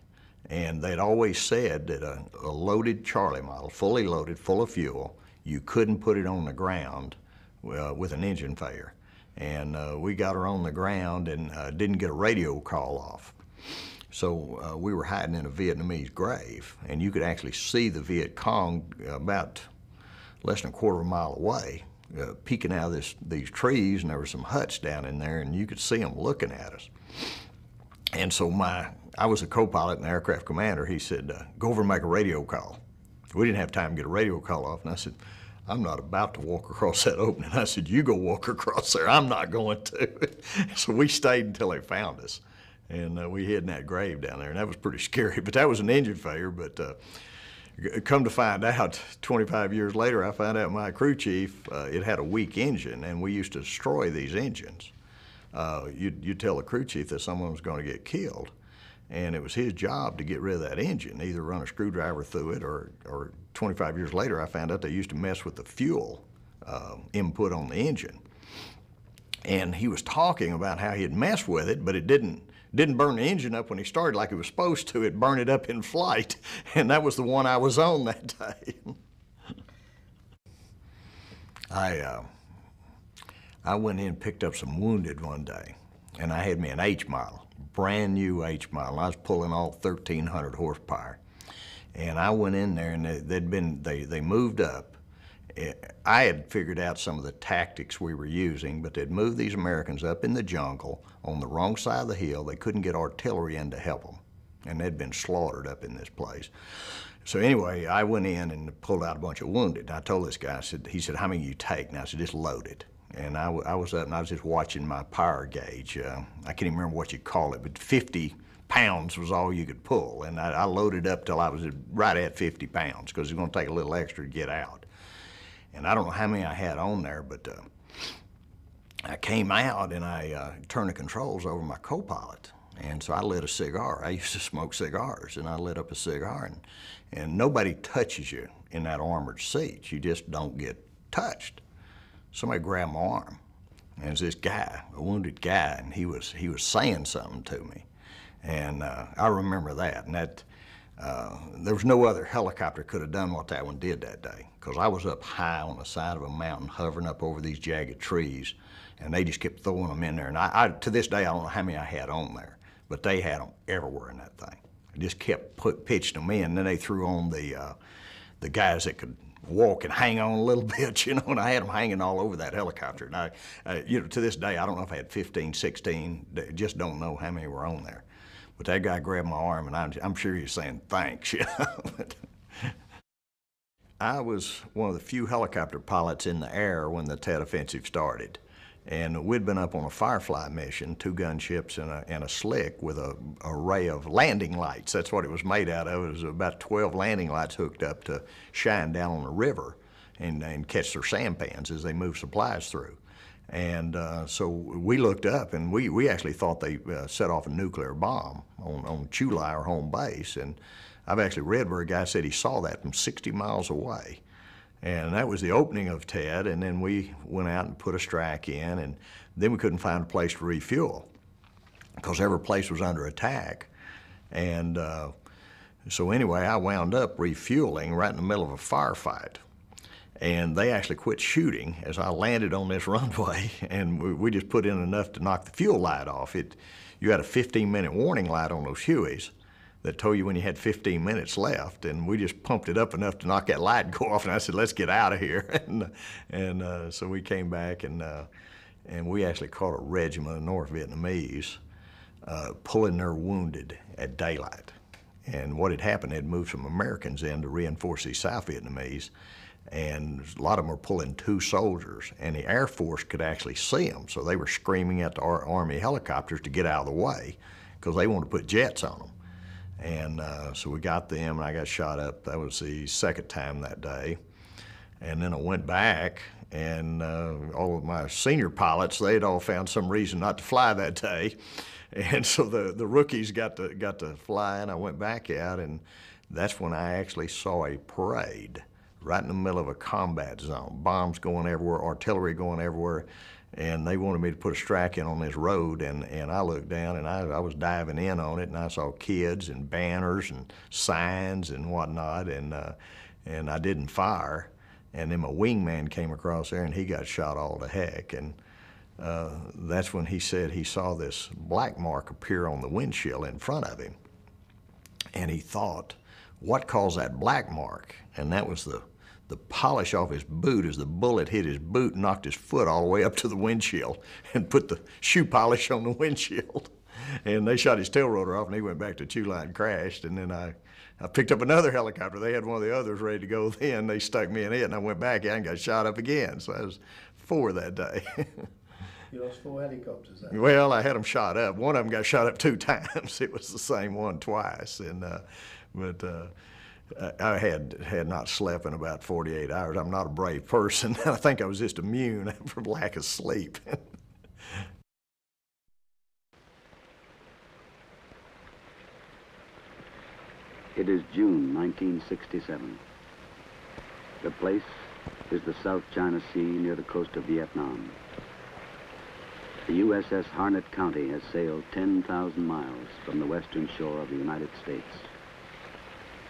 and they'd always said that a loaded Charlie model, fully loaded, full of fuel, you couldn't put it on the ground with an engine failure. And we got her on the ground and didn't get a radio call off. So we were hiding in a Vietnamese grave, and you could actually see the Viet Cong about less than a quarter of a mile away, peeking out of these trees, and there were some huts down in there, and you could see them looking at us. And so I was a co-pilot and the aircraft commander. He said, go over and make a radio call. We didn't have time to get a radio call off, and I said, I'm not about to walk across that opening. I said, you go walk across there. I'm not going to. So we stayed until they found us, and we hid in that grave down there, and that was pretty scary. But that was an engine failure. But come to find out, 25 years later, I found out my crew chief, it had a weak engine, and we used to destroy these engines. You'd tell the crew chief that someone was going to get killed, and it was his job to get rid of that engine, either run a screwdriver through it, or 25 years later I found out they used to mess with the fuel input on the engine. And he was talking about how he had messed with it, but it didn't burn the engine up when he started like it was supposed to. It burned it up in flight, and that was the one I was on that day. I went in and picked up some wounded one day, and I had me an H model, brand new H model. I was pulling all 1,300 horsepower. And I went in there, and they moved up. I had figured out some of the tactics we were using, but they'd moved these Americans up in the jungle on the wrong side of the hill. They couldn't get artillery in to help them, and they'd been slaughtered up in this place. So anyway, I went in and pulled out a bunch of wounded. I told this guy, he said, how many you take? And I said, just loaded. And I was up, and I was just watching my power gauge. I can't even remember what you call it, but 50 pounds was all you could pull. And I loaded up till I was right at 50 pounds, because it was going to take a little extra to get out. And I don't know how many I had on there, but I came out, and I turned the controls over to my co-pilot. And so I lit a cigar. I used to smoke cigars, and I lit up a cigar. And nobody touches you in that armored seat. You just don't get touched. Somebody grabbed my arm, and it was this guy, a wounded guy, and he was saying something to me, and I remember that. And that there was no other helicopter could have done what that one did that day, because I was up high on the side of a mountain, hovering up over these jagged trees, and they just kept throwing them in there. And I to this day, I don't know how many I had on there, but they had them everywhere in that thing. They just kept pitching them in, and then they threw on the guys that could walk and hang on a little bit, you know, and I had them hanging all over that helicopter. And you know, to this day, I don't know if I had 15, 16, just don't know how many were on there. But that guy grabbed my arm, and I'm sure he was saying thanks, you know. I was one of the few helicopter pilots in the air when the Tet Offensive started. And we'd been up on a Firefly mission, 2 gunships and a slick with an array of landing lights. That's what it was made out of. It was about 12 landing lights hooked up to shine down on the river and catch their sampans as they move supplies through. And so we looked up, and we actually thought they set off a nuclear bomb on Chulai, our home base. And I've actually read where a guy said he saw that from 60 miles away. And that was the opening of Tet, and then we went out and put a strike in, and then we couldn't find a place to refuel because every place was under attack. And so anyway, I wound up refueling right in the middle of a firefight. And they actually quit shooting as I landed on this runway, and we just put in enough to knock the fuel light off. You had a 15-minute warning light on those Hueys that told you when you had 15 minutes left, and we just pumped it up enough to knock that light go off, and I said, let's get out of here. And so we came back, and we actually caught a regiment of North Vietnamese pulling their wounded at daylight. And what had happened, they'd moved some Americans in to reinforce these South Vietnamese, and a lot of them were pulling 2 soldiers, and the Air Force could actually see them, so they were screaming at the Army helicopters to get out of the way because they wanted to put jets on them. And so we got them, and I got shot up. That was the second time that day. And then I went back, And all of my senior pilots, they had all found some reason not to fly that day. And so the rookies got to fly, and I went back out, and that's when I actually saw a parade right in the middle of a combat zone. Bombs going everywhere, artillery going everywhere, and they wanted me to put a strike in on this road, and I looked down, and I was diving in on it, and I saw kids and banners and signs and whatnot, and I didn't fire. And then my wingman came across there, and he got shot all to heck. And that's when he said he saw this black mark appear on the windshield in front of him. And he thought, what caused that black mark? And that was the polish off his boot as the bullet hit his boot, knocked his foot all the way up to the windshield and put the shoe polish on the windshield. And they shot his tail rotor off, and he went back to Chew Line and crashed. And then I picked up another helicopter. They had one of the others ready to go then. They stuck me in it, and I went back out and got shot up again. So I was 4 that day. You lost 4 helicopters then? Well, I had them shot up. One of them got shot up 2 times. It was the same one twice. And but I had not slept in about 48 hours. I'm not a brave person. I think I was just immune from lack of sleep. It is June 1967. The place is the South China Sea near the coast of Vietnam. The USS Harnett County has sailed 10,000 miles from the western shore of the United States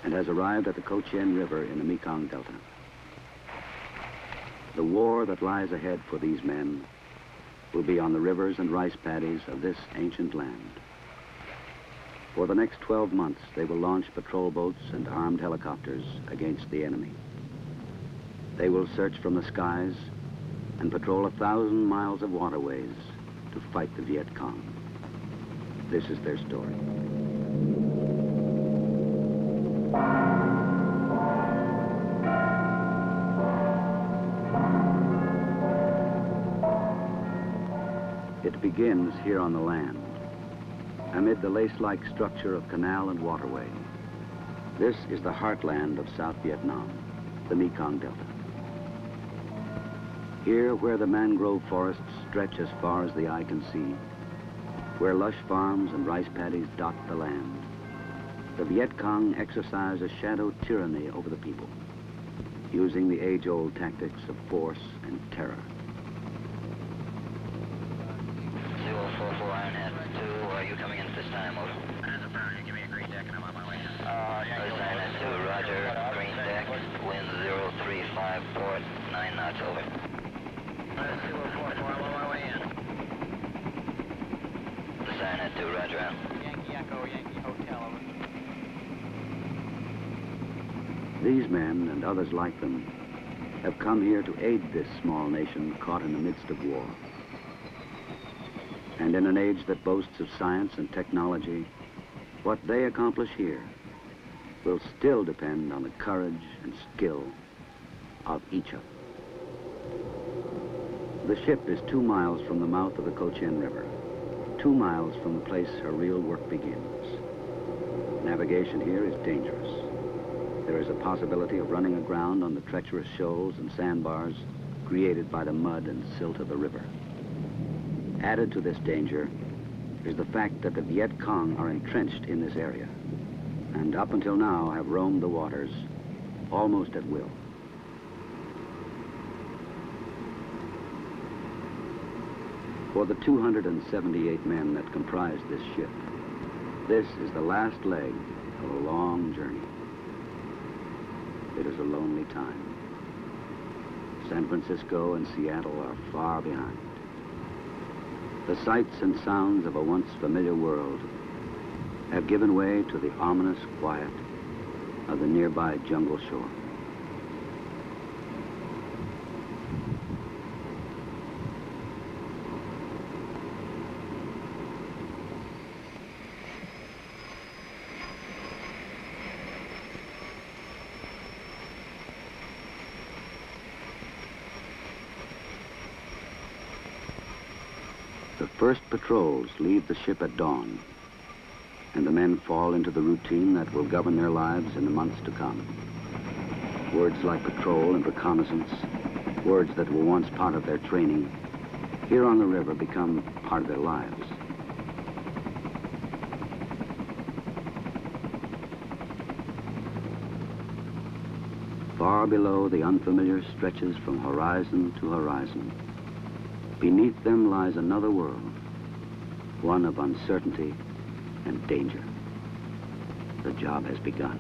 and has arrived at the Co Chien River in the Mekong Delta. The war that lies ahead for these men will be on the rivers and rice paddies of this ancient land. For the next 12 months, they will launch patrol boats and armed helicopters against the enemy. They will search from the skies and patrol 1,000 miles of waterways to fight the Viet Cong. This is their story. It begins here on the land, amid the lace-like structure of canal and waterway. This is the heartland of South Vietnam, the Mekong Delta. Here, where the mangrove forests stretch as far as the eye can see, where lush farms and rice paddies dot the land, the Viet Cong exercise a shadow tyranny over the people, using the age-old tactics of force and terror. 044 Ironhead 2, are you coming in at this time, over? As a pound, you give me a green deck and I'm on my way. Ironhead 2, roger, green deck, wind 035, port 9 knots, over. 244, I'm on my way in. Ironhead 2, roger, out. Yankee Echo, Yankee Hotel, over. These men and others like them have come here to aid this small nation caught in the midst of war. And in an age that boasts of science and technology, what they accomplish here will still depend on the courage and skill of each of them. The ship is 2 miles from the mouth of the Co Chien River, 2 miles from the place her real work begins. Navigation here is dangerous. There is a possibility of running aground on the treacherous shoals and sandbars created by the mud and silt of the river. Added to this danger is the fact that the Viet Cong are entrenched in this area and up until now have roamed the waters almost at will. For the 278 men that comprise this ship, this is the last leg of a long journey. It is a lonely time. San Francisco and Seattle are far behind. The sights and sounds of a once familiar world have given way to the ominous quiet of the nearby jungle shore. The first patrols leave the ship at dawn, and the men fall into the routine that will govern their lives in the months to come. Words like patrol and reconnaissance Words that were once part of their training, here on the river become part of their lives. Far below, the unfamiliar stretches from horizon to horizon. Beneath them lies another world, one of uncertainty and danger. The job has begun.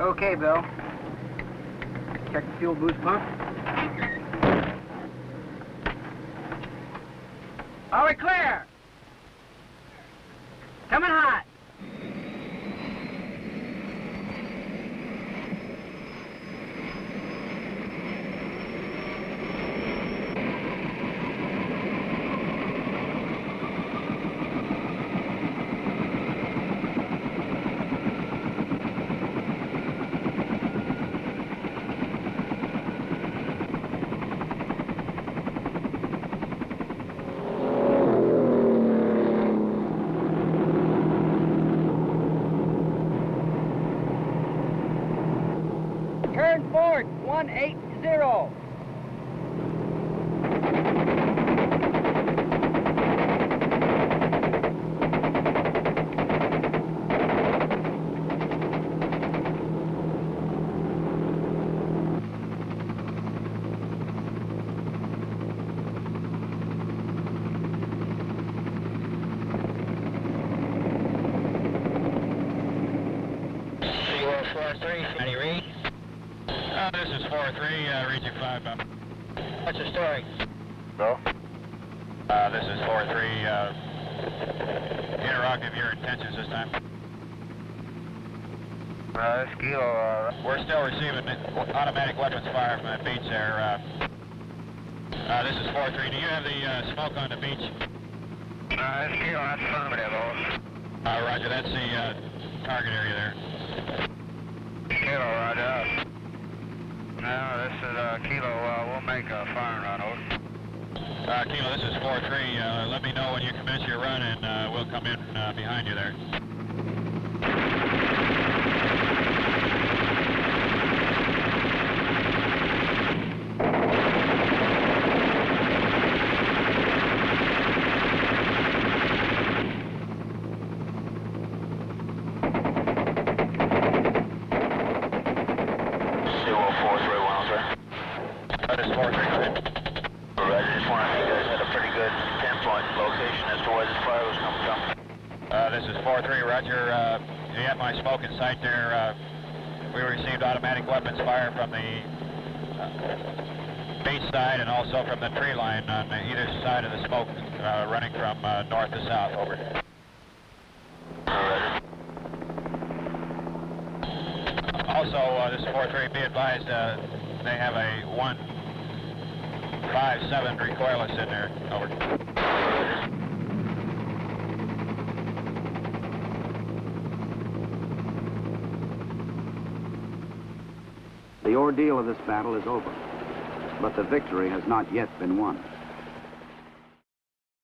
Okay, Bill. Check the fuel boost pump. Are we clear? Coming hot. Turn forward, 180. This is 4-3, region 5. What's the story? Bill? This is 4-3, interrogative your intentions this time. This Kilo, We're still receiving automatic weapons fire from the beach there. This is 4-3, do you have the smoke on the beach? This Kilo, that's affirmative, Roger, that's the target area there. Kilo, Roger. No, this is Kilo, we'll make a firing run, over. Kilo, this is 4-3. Let me know when you commence your run and we'll come in behind you there. This is 4-3, Roger. You have my smoke in sight there. We received automatic weapons fire from the beach side and also from the tree line on either side of the smoke running from north to south. Over. Also, this is 4-3, be advised they have a 157 recoilless in there. Over. The ordeal of this battle is over, but the victory has not yet been won.